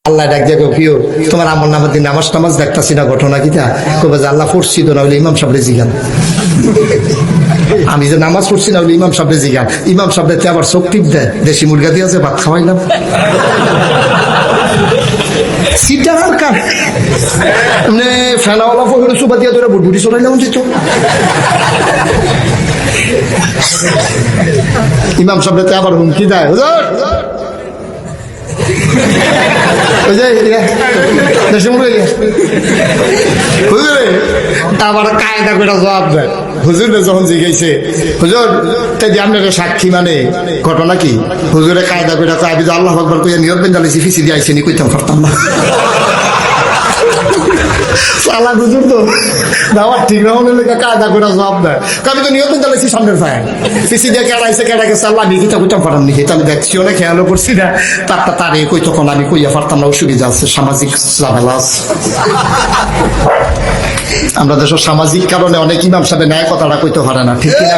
আল্লাহ ডাক দিয়ে প্রিয় তোমার আমল নামার দিন নামাজ টামাজ দেখতাছি না ঘটনা কিতা কবে যে আল্লাহ পড়ছি তো না হলে ইমাম সাহেব জিগান আমি যে নামাজ পড়ছি না হলে ইমাম সাহেব জিগান ইমাম সাহেবতে আবার চোখ টিপ দেয় দেশি মুরগা দিয়ে আছে ভাত খাওয়াইলাম সিটার কার মানে ফেনাওয়ালা ফোকরে সুবা দিয়ে তোরা বুটবুটি চলাইলাম যেত ইমাম সাহেবতে আবার হুমকি দেয় আবার কায়দা করে জবাব দেয় হুজুর যখন জিজ্ঞাসে হুজুর তাই আপনার সাক্ষী মানে ঘটনা কি হুজুরে কায়দা করে আমি তো আল্লাহ আকবার কইয়া নিয়ত বেঞ্জালিছি ফিসি দিয়ে আইসেনি কইতাম পারতাম না সালা হুজুর তো দাওয়ার ঠিক না হলে কায়দা করে জবাব দেয় আমি তো নিয়ত বেঞ্জালিছি সামনের ভাই ফিসি দিয়ে কেড়াইছে কেড়া গেছে আল্লাহ নিকিতা কইতাম পারাম নি আমি দেখছি অনেক খেয়ালও করছি না তারে কই তখন আমি কইয়া পারতাম না অসুবিধা আছে সামাজিক ঝামেলা আছে আমরা দেশের সামাজিক কারণে অনেক ইমাম সাহেব ন্যায় কথাটা কইতে পারে না ঠিক কিনা